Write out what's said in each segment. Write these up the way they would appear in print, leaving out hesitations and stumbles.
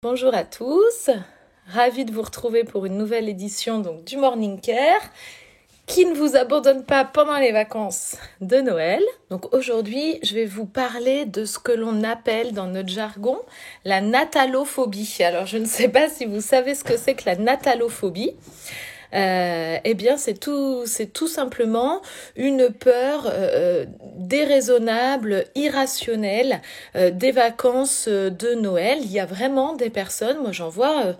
Bonjour à tous, ravie de vous retrouver pour une nouvelle édition du Morning Care qui ne vous abandonne pas pendant les vacances de Noël. Donc aujourd'hui, je vais vous parler de ce que l'on appelle dans notre jargon la natalophobie. Alors je ne sais pas si vous savez ce que c'est que la natalophobie. Eh bien c'est tout simplement une peur déraisonnable, irrationnelle des vacances de Noël. Il y a vraiment des personnes, moi j'en vois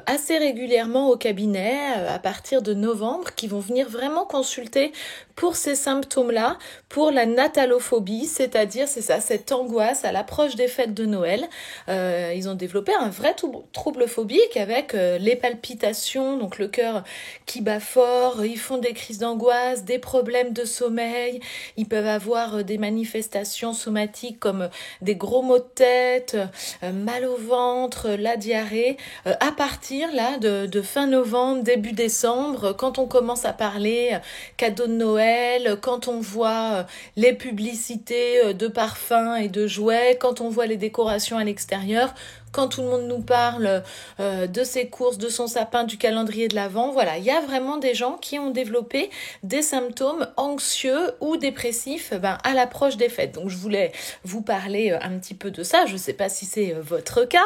assez régulièrement au cabinet à partir de novembre, qui vont venir vraiment consulter pour ces symptômes-là, pour la natalophobie, c'est-à-dire c'est ça, cette angoisse à l'approche des fêtes de Noël. Ils ont développé un vrai trouble phobique avec les palpitations, donc le cœur qui bat fort, ils font des crises d'angoisse, des problèmes de sommeil, ils peuvent avoir des manifestations somatiques comme des gros maux de tête, mal au ventre, la diarrhée, à partir là de fin novembre, début décembre, quand on commence à parler cadeaux de Noël, quand on voit les publicités de parfums et de jouets, quand on voit les décorations à l'extérieur, quand tout le monde nous parle de ses courses, de son sapin, du calendrier de l'Avent, voilà, il y a vraiment des gens qui ont développé des symptômes anxieux ou dépressifs à l'approche des fêtes. Donc je voulais vous parler un petit peu de ça. Je ne sais pas si c'est votre cas,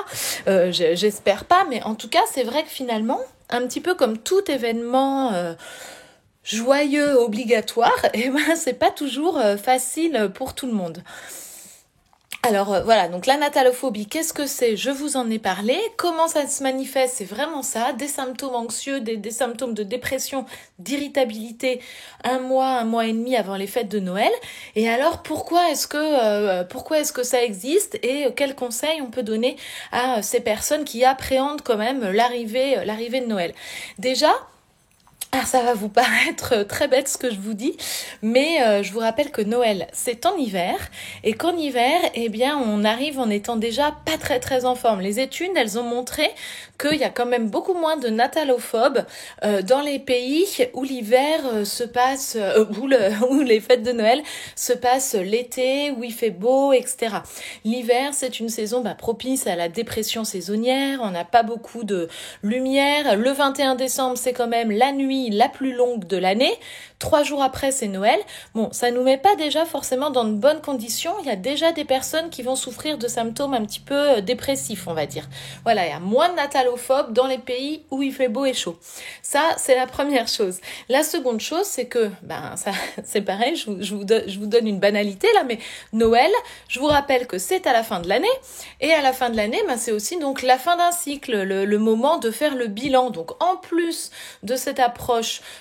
j'espère pas, mais en tout cas c'est vrai que finalement, un petit peu comme tout événement joyeux, obligatoire, c'est pas toujours facile pour tout le monde. Alors voilà, donc la natalophobie, qu'est-ce que c'est ? Je vous en ai parlé. Comment ça se manifeste ? C'est vraiment ça, des symptômes anxieux, des symptômes de dépression, d'irritabilité, un mois et demi avant les fêtes de Noël. Et alors pourquoi est-ce que ça existe et quels conseils on peut donner à ces personnes qui appréhendent quand même l'arrivée de Noël ? Déjà, alors ça va vous paraître très bête ce que je vous dis, mais je vous rappelle que Noël, c'est en hiver, et qu'en hiver, on arrive en étant déjà pas très très en forme. Les études, elles ont montré qu'il y a quand même beaucoup moins de natalophobes dans les pays où l'hiver se passe, où les fêtes de Noël se passent l'été, où il fait beau, etc. L'hiver, c'est une saison propice à la dépression saisonnière, on n'a pas beaucoup de lumière. Le 21 décembre, c'est quand même la nuit la plus longue de l'année. 3 jours après, c'est Noël. Bon, ça nous met pas déjà forcément dans de bonnes conditions. Il y a déjà des personnes qui vont souffrir de symptômes un petit peu dépressifs, on va dire. Voilà, il y a moins de natalophobes dans les pays où il fait beau et chaud. Ça, c'est la première chose. La seconde chose, c'est que, ça, c'est pareil, je vous donne une banalité là, mais Noël, je vous rappelle que c'est à la fin de l'année. Et à la fin de l'année, c'est aussi donc la fin d'un cycle, le moment de faire le bilan. Donc, en plus de cette approche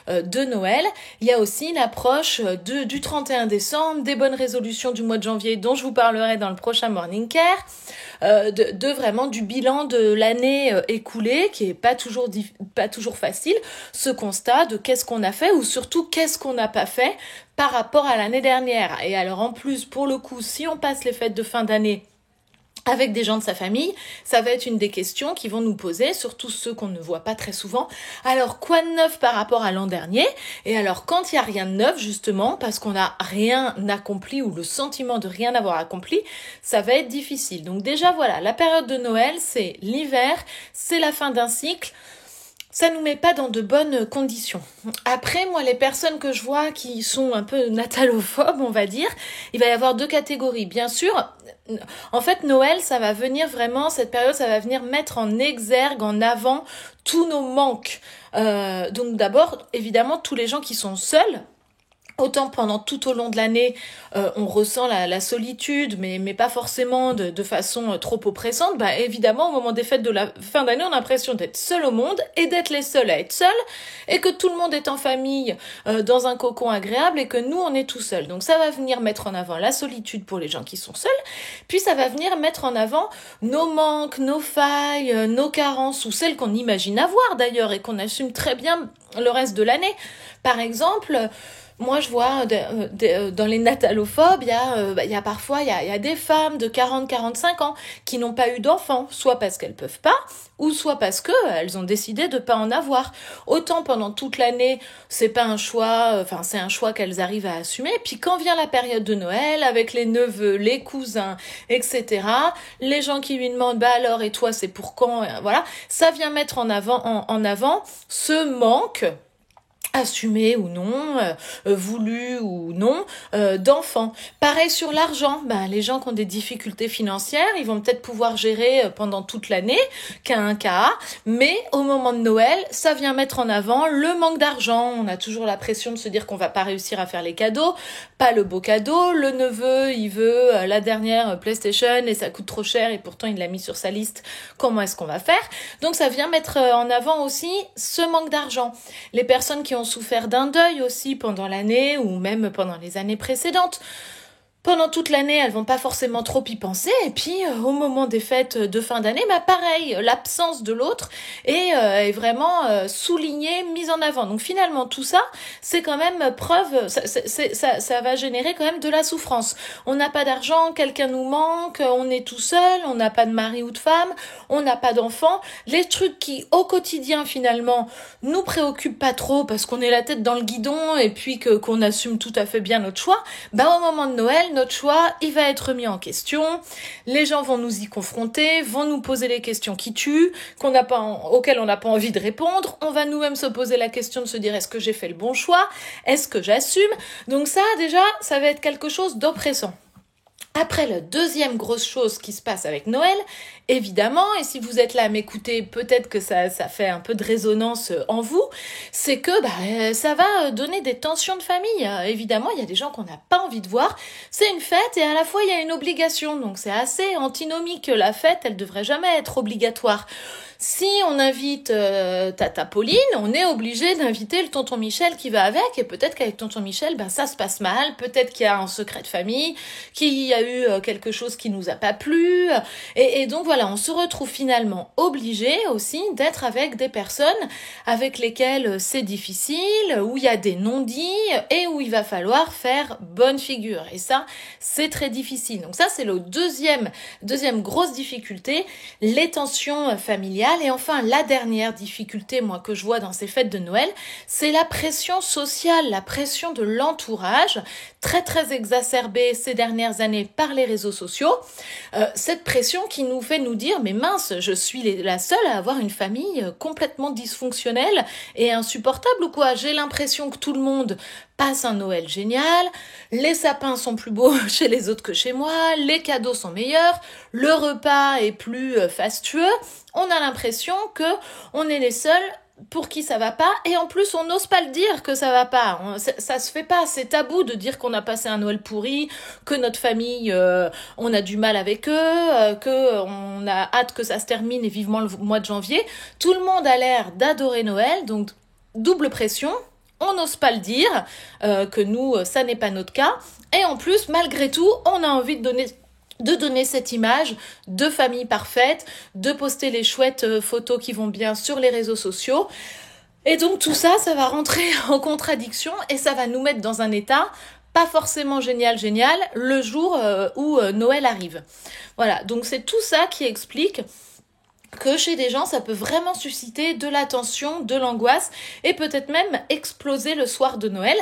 de Noël, il y a aussi l'approche du 31 décembre, des bonnes résolutions du mois de janvier dont je vous parlerai dans le prochain Morning Care, vraiment du bilan de l'année écoulée qui est pas toujours facile, ce constat de qu'est-ce qu'on a fait ou surtout qu'est-ce qu'on n'a pas fait par rapport à l'année dernière. Et alors en plus, pour le coup, si on passe les fêtes de fin d'année avec des gens de sa famille, ça va être une des questions qui vont nous poser, surtout ceux qu'on ne voit pas très souvent. Alors, quoi de neuf par rapport à l'an dernier ? Et alors, quand il n'y a rien de neuf, justement, parce qu'on n'a rien accompli ou le sentiment de rien avoir accompli, ça va être difficile. Donc déjà, voilà, la période de Noël, c'est l'hiver, c'est la fin d'un cycle. Ça nous met pas dans de bonnes conditions. Après, moi, les personnes que je vois qui sont un peu natalophobes, on va dire, il va y avoir 2 catégories. Bien sûr, en fait, Noël, ça va venir vraiment, cette période, ça va venir mettre en exergue, en avant, tous nos manques. Donc d'abord, évidemment, tous les gens qui sont seuls. Autant pendant tout au long de l'année, on ressent la solitude, mais pas forcément de façon trop oppressante. Évidemment, au moment des fêtes de la fin d'année, on a l'impression d'être seul au monde et d'être les seuls à être seuls, et que tout le monde est en famille, dans un cocon agréable, et que nous, on est tout seuls. Donc ça va venir mettre en avant la solitude pour les gens qui sont seuls, puis ça va venir mettre en avant nos manques, nos failles, nos carences, ou celles qu'on imagine avoir d'ailleurs, et qu'on assume très bien le reste de l'année. Par exemple, Moi, je vois dans les natalophobes, il y a parfois il y a des femmes de 40-45 ans qui n'ont pas eu d'enfants, soit parce qu'elles peuvent pas, ou soit parce que elles ont décidé de pas en avoir. Autant pendant toute l'année, c'est pas un choix, enfin c'est un choix qu'elles arrivent à assumer. Puis quand vient la période de Noël, avec les neveux, les cousins, etc., les gens qui lui demandent bah alors et toi c'est pour quand, voilà, ça vient mettre en avant ce manque assumé ou non, voulu ou non, d'enfants. Pareil sur l'argent, ben, les gens qui ont des difficultés financières, ils vont peut-être pouvoir gérer pendant toute l'année, qu'un cas, mais au moment de Noël, ça vient mettre en avant le manque d'argent. On a toujours la pression de se dire qu'on va pas réussir à faire les cadeaux, pas le beau cadeau, le neveu, il veut la dernière PlayStation et ça coûte trop cher et pourtant il l'a mis sur sa liste, comment est-ce qu'on va faire? Donc ça vient mettre en avant aussi ce manque d'argent. Les personnes qui ont souffert d'un deuil aussi pendant l'année ou même pendant les années précédentes. Pendant toute l'année, elles vont pas forcément trop y penser, et puis au moment des fêtes de fin d'année, bah pareil, l'absence de l'autre est vraiment soulignée, mise en avant. Donc finalement, tout ça, c'est quand même preuve, ça va générer quand même de la souffrance. On n'a pas d'argent, quelqu'un nous manque, on est tout seul, on n'a pas de mari ou de femme, on n'a pas d'enfant. Les trucs qui, au quotidien, finalement, nous préoccupent pas trop parce qu'on est la tête dans le guidon et puis qu'on assume tout à fait bien notre choix, bah au moment de Noël, notre choix, il va être mis en question. Les gens vont nous y confronter, vont nous poser les questions qui tuent, auxquelles on n'a pas envie de répondre. On va nous-mêmes se poser la question de se dire est-ce que j'ai fait le bon choix? Est-ce que j'assume? Donc ça, déjà, ça va être quelque chose d'oppressant. Après, la deuxième grosse chose qui se passe avec Noël, évidemment, et si vous êtes là à m'écouter, peut-être que ça fait un peu de résonance en vous, c'est que ça va donner des tensions de famille. Évidemment, il y a des gens qu'on n'a pas envie de voir. C'est une fête et à la fois, il y a une obligation. Donc, c'est assez antinomique. La fête, elle devrait jamais être obligatoire. Si on invite Tata Pauline, on est obligé d'inviter le tonton Michel qui va avec, et peut-être qu'avec tonton Michel, ça se passe mal, peut-être qu'il y a un secret de famille, qu'il y a eu quelque chose qui nous a pas plu, et donc voilà, on se retrouve finalement obligé aussi d'être avec des personnes avec lesquelles c'est difficile, où il y a des non-dits, et où il va falloir faire bonne figure, et ça, c'est très difficile. Donc ça, c'est le deuxième grosse difficulté, les tensions familiales. Et enfin, la dernière difficulté, moi, que je vois dans ces fêtes de Noël, c'est la pression sociale, la pression de l'entourage, très très exacerbée ces dernières années par les réseaux sociaux. Cette pression qui nous fait nous dire, mais mince, je suis la seule à avoir une famille complètement dysfonctionnelle et insupportable ou quoi? J'ai l'impression que tout le monde passe un Noël génial, les sapins sont plus beaux chez les autres que chez moi, les cadeaux sont meilleurs, le repas est plus fastueux. On a l'impression que on est les seuls pour qui ça va pas, et en plus on n'ose pas le dire que ça va pas. Ça se fait pas, c'est tabou de dire qu'on a passé un Noël pourri, que notre famille, on a du mal avec eux, que on a hâte que ça se termine et vivement le mois de janvier. Tout le monde a l'air d'adorer Noël, donc double pression. On n'ose pas le dire, que nous, ça n'est pas notre cas. Et en plus, malgré tout, on a envie de donner cette image de famille parfaite, de poster les chouettes photos qui vont bien sur les réseaux sociaux. Et donc tout ça, ça va rentrer en contradiction et ça va nous mettre dans un état pas forcément génial, le jour où Noël arrive. Voilà, donc c'est tout ça qui explique que chez des gens, ça peut vraiment susciter de la tension, de l'angoisse et peut-être même exploser le soir de Noël.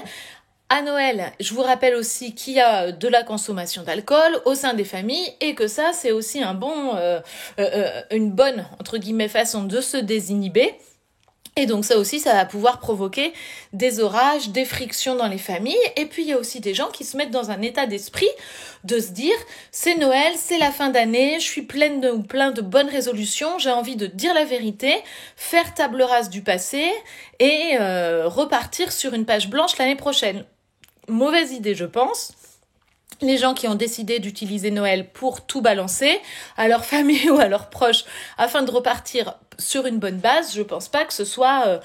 À Noël, je vous rappelle aussi qu'il y a de la consommation d'alcool au sein des familles et que ça, c'est aussi une bonne, entre guillemets, façon de se désinhiber. Et donc ça aussi, ça va pouvoir provoquer des orages, des frictions dans les familles. Et puis il y a aussi des gens qui se mettent dans un état d'esprit de se dire c'est Noël, c'est la fin d'année, je suis plein de bonnes résolutions, j'ai envie de dire la vérité, faire table rase du passé et repartir sur une page blanche l'année prochaine. Mauvaise idée, je pense. Les gens qui ont décidé d'utiliser Noël pour tout balancer à leur famille ou à leurs proches afin de repartir sur une bonne base, je pense pas que ce soit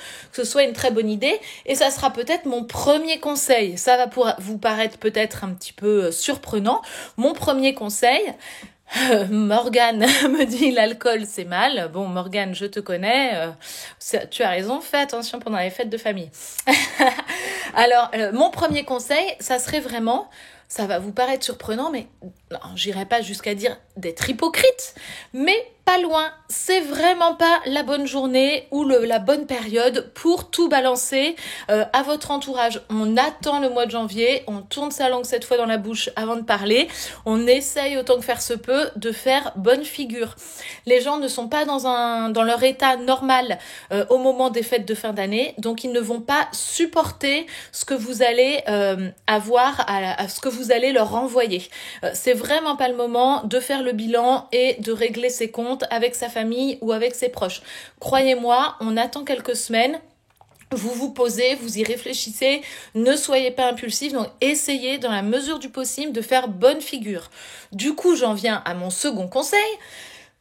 une très bonne idée. Et ça sera peut-être mon premier conseil. Ça va vous paraître peut-être un petit peu surprenant. Mon premier conseil, Morgane me dit l'alcool c'est mal. Bon Morgane, je te connais, tu as raison, fais attention pendant les fêtes de famille. Alors, mon premier conseil, ça serait vraiment, ça va vous paraître surprenant, mais non, j'irai pas jusqu'à dire d'être hypocrite, mais pas loin. C'est vraiment pas la bonne journée ou la bonne période pour tout balancer à votre entourage. On attend le mois de janvier, on tourne sa langue 7 fois dans la bouche avant de parler, on essaye autant que faire se peut de faire bonne figure. Les gens ne sont pas dans leur état normal au moment des fêtes de fin d'année, donc ils ne vont pas supporter ce que vous allez avoir, à ce que vous allez leur renvoyer. C'est vraiment pas le moment de faire le bilan et de régler ses comptes avec sa famille ou avec ses proches. Croyez-moi, on attend quelques semaines. Vous vous posez, vous y réfléchissez, ne soyez pas impulsif, donc essayez dans la mesure du possible de faire bonne figure. Du coup, j'en viens à mon second conseil.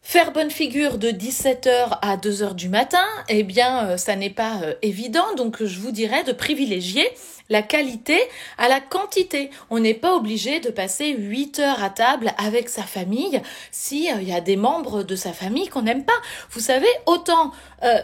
Faire bonne figure de 17h à 2h du matin, eh bien, ça n'est pas évident, donc je vous dirais de privilégier la qualité à la quantité. On n'est pas obligé de passer 8 heures à table avec sa famille si y a des membres de sa famille qu'on n'aime pas. Vous savez, autant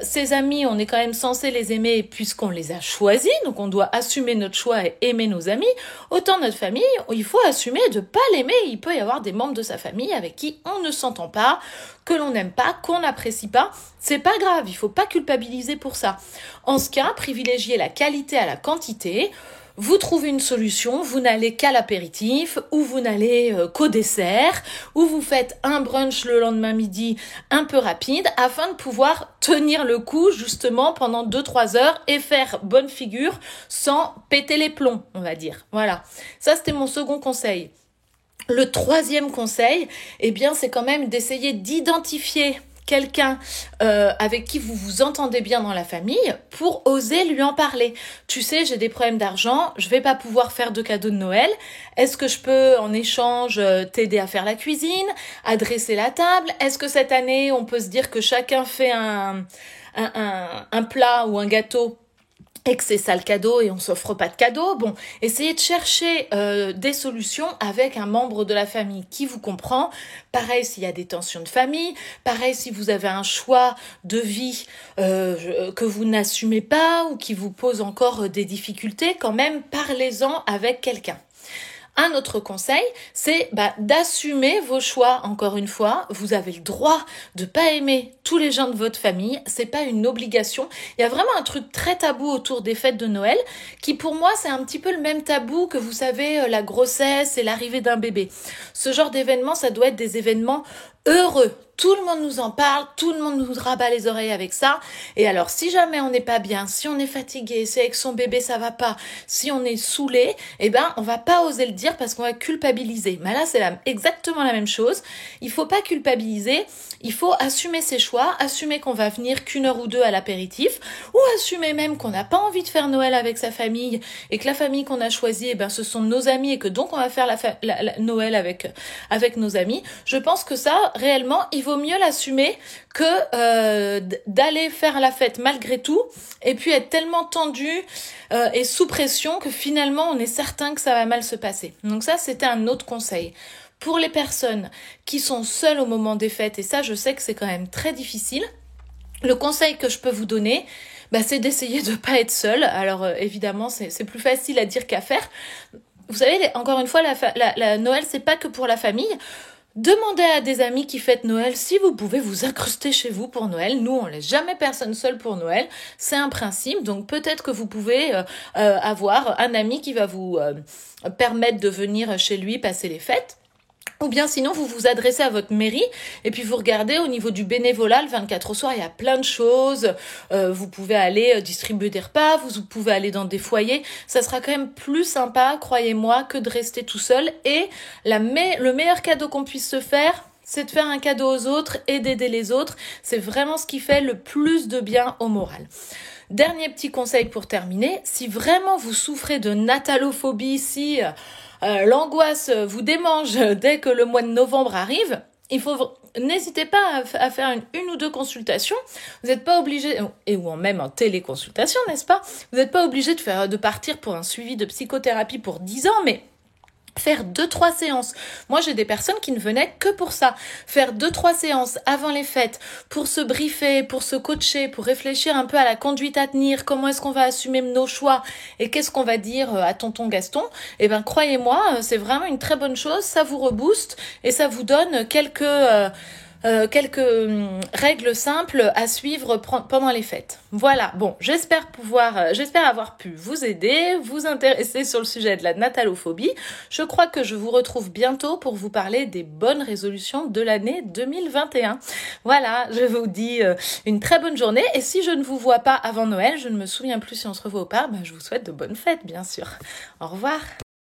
ses amis, on est quand même censé les aimer puisqu'on les a choisis, donc on doit assumer notre choix et aimer nos amis, autant notre famille, il faut assumer de pas l'aimer. Il peut y avoir des membres de sa famille avec qui on ne s'entend pas, que l'on n'aime pas, qu'on n'apprécie pas. C'est pas grave, il faut pas culpabiliser pour ça. En ce cas, privilégiez la qualité à la quantité. Vous trouvez une solution, vous n'allez qu'à l'apéritif, ou vous n'allez qu'au dessert, ou vous faites un brunch le lendemain midi un peu rapide, afin de pouvoir tenir le coup justement pendant 2-3 heures et faire bonne figure sans péter les plombs, on va dire. Voilà, ça c'était mon second conseil. Le troisième conseil, eh bien, c'est quand même d'essayer d'identifier quelqu'un avec qui vous vous entendez bien dans la famille pour oser lui en parler. Tu sais, j'ai des problèmes d'argent, je vais pas pouvoir faire de cadeaux de Noël. Est-ce que je peux en échange t'aider à faire la cuisine, à dresser la table? Est-ce que cette année, on peut se dire que chacun fait un plat ou un gâteau et que c'est ça le cadeau et on s'offre pas de cadeau? Bon, essayez de chercher des solutions avec un membre de la famille qui vous comprend. Pareil s'il y a des tensions de famille, pareil si vous avez un choix de vie que vous n'assumez pas ou qui vous pose encore des difficultés, quand même parlez-en avec quelqu'un. Un autre conseil, c'est d'assumer vos choix. Encore une fois, vous avez le droit de pas aimer tous les gens de votre famille. C'est pas une obligation. Il y a vraiment un truc très tabou autour des fêtes de Noël qui, pour moi, c'est un petit peu le même tabou que, vous savez, la grossesse et l'arrivée d'un bébé. Ce genre d'événement, ça doit être des événements heureux. Tout le monde nous en parle, tout le monde nous rabat les oreilles avec ça. Et alors, si jamais on n'est pas bien, si on est fatigué, si avec son bébé ça va pas, si on est saoulé, eh ben, on va pas oser le dire parce qu'on va culpabiliser. Mais là, c'est exactement la même chose. Il faut pas culpabiliser. Il faut assumer ses choix, assumer qu'on va venir qu'une heure ou deux à l'apéritif, ou assumer même qu'on n'a pas envie de faire Noël avec sa famille et que la famille qu'on a choisie, eh ben, ce sont nos amis et que donc on va faire la Noël avec nos amis. Je pense que ça, réellement, il vaut mieux l'assumer que d'aller faire la fête malgré tout et puis être tellement tendu et sous pression que finalement on est certain que ça va mal se passer. Donc ça, c'était un autre conseil. Pour les personnes qui sont seules au moment des fêtes, et ça je sais que c'est quand même très difficile, le conseil que je peux vous donner, c'est d'essayer de pas être seul. Alors évidemment c'est plus facile à dire qu'à faire. Vous savez, encore une fois, la Noël c'est pas que pour la famille. Demandez à des amis qui fêtent Noël si vous pouvez vous incruster chez vous pour Noël. Nous, on laisse jamais personne seul pour Noël. C'est un principe. Donc peut-être que vous pouvez avoir un ami qui va vous permettre de venir chez lui passer les fêtes. Ou bien sinon, vous vous adressez à votre mairie et puis vous regardez au niveau du bénévolat, le 24 au soir, il y a plein de choses. Vous pouvez aller distribuer des repas, vous pouvez aller dans des foyers. Ça sera quand même plus sympa, croyez-moi, que de rester tout seul. Et le meilleur cadeau qu'on puisse se faire, c'est de faire un cadeau aux autres et d'aider les autres. C'est vraiment ce qui fait le plus de bien au moral. Dernier petit conseil pour terminer, si vraiment vous souffrez de natalophobie, si l'angoisse vous démange dès que le mois de novembre arrive, n'hésitez pas à faire une ou deux consultations. Vous n'êtes pas obligé, ou même en téléconsultation, n'est-ce pas? Vous n'êtes pas obligé de partir pour un suivi de psychothérapie pour 10 ans, mais faire 2-3 séances. Moi, j'ai des personnes qui ne venaient que pour ça. Faire 2-3 séances avant les fêtes pour se briefer, pour se coacher, pour réfléchir un peu à la conduite à tenir, comment est-ce qu'on va assumer nos choix et qu'est-ce qu'on va dire à tonton Gaston. Eh ben, croyez-moi, c'est vraiment une très bonne chose. Ça vous rebooste et ça vous donne quelques règles simples à suivre pendant les fêtes. Voilà, bon, j'espère avoir pu vous aider, vous intéresser sur le sujet de la natalophobie. Je crois que je vous retrouve bientôt pour vous parler des bonnes résolutions de l'année 2021. Voilà, je vous dis une très bonne journée et si je ne vous vois pas avant Noël, je ne me souviens plus si on se revoit ou pas, je vous souhaite de bonnes fêtes, bien sûr. Au revoir.